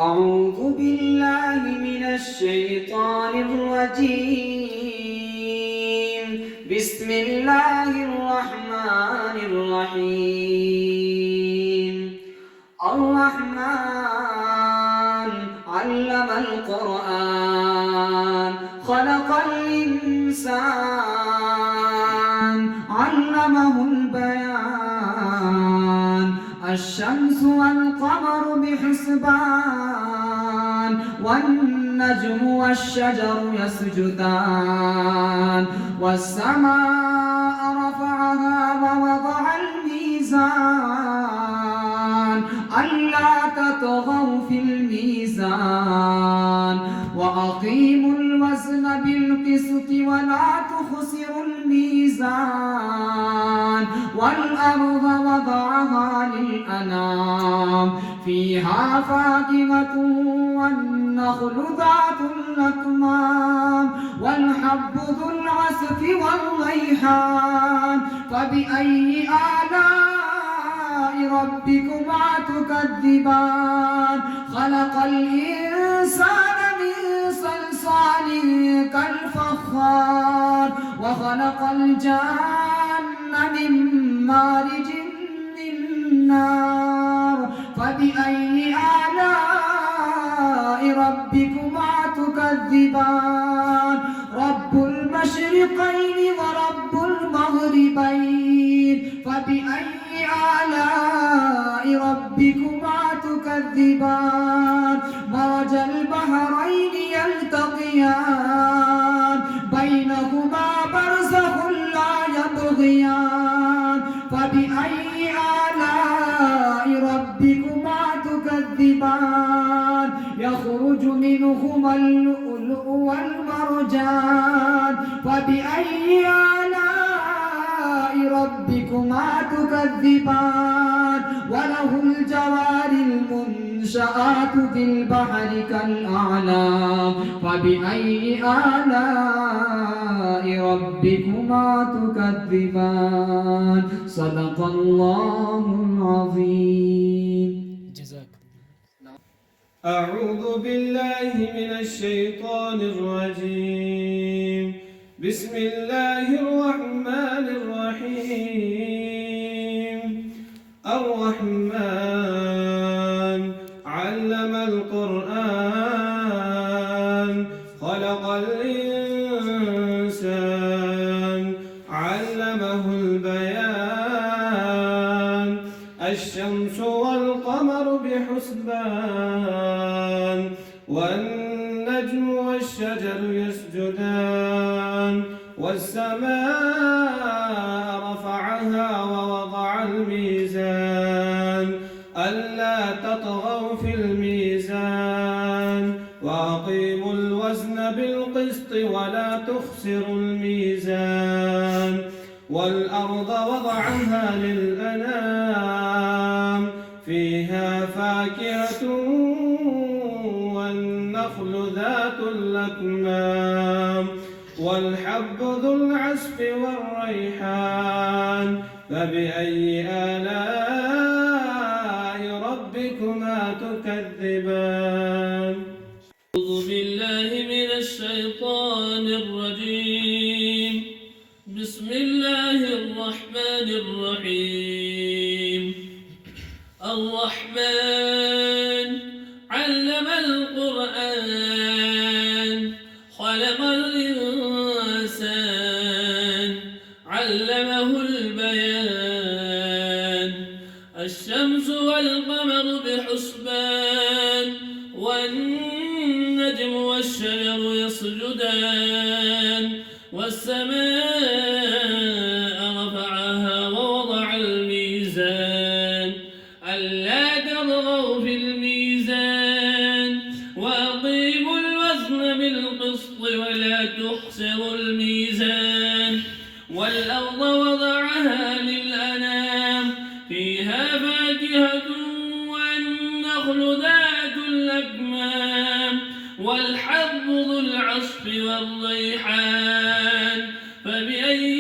أعوذ بالله من الشيطان الرجيم. بسم الله الرحمن الرحيم. الرحمن علم القرآن خلق الإنسان علمه البيان الشمس والقمر بحسبان والنجم والشجر يسجدان والسماء رفعها ووضع الميزان ألا تطغوا في الميزان وأقيموا الوزن بالقسط ولا تخسروا الميزان والأرض وضعها للأنام فيها فاكهة والنخل ذات الأكمام والحب ذو العصف والريحان فبأي آلاء ربكما تكذبان خلق الإنسان من صلصال كالفخار وخلق الجن من مارج من نار فبأي آلاء ربكما تكذبان رب المشرقين ورب المغربين فبأي آلاء ربكما تكذبان مرج البحرين يلتقيان بينهما برزخ لا يبغيان فبأي آلاء ربكما تكذبان يخرج منهما اللؤلؤ والمرجان فبأي آلاء ربكما تكذبان وله الجوار المنشآت في البحر كالأعلام فبأي آلاء ربكما تكذبان صدق الله العظيم. جزاك الله. أعوذ بالله من الشيطان الرجيم. بسم الله الرحمن الرحيم. الرحمن علم القرآن خلق الإنسان علمه البيان الشمس والقمر بحسبان والنجم والشجر يسجدان والسماء رفعها ووضع الميزان ألا تطغوا في الميزان وأقيموا الوزن بالقسط ولا تخسروا الميزان والأرض وضعها للأنام فيها فاكهة والنخل ذات الأكمام والحب ذو العصف والريحان فبأي آلاء ربكما تكذبان أعوذ بالله من الشيطان الرجيم. بسم الله الرحمن الرحيم. الرحمن علم القرآن خلق الإنسان علمه البيان الشمس والقمر بحسبان والنجم والشجر يسجدان والسماء رفعها ووضع الميزان ألا تطغوا في الميزان وأقيموا الوزن بالقسط ولا تخسروا الميزان والأرض وضعها للأنام فيها فاكهة والنخل ذات الأكمام والحب ذو العصف والريحان فبأي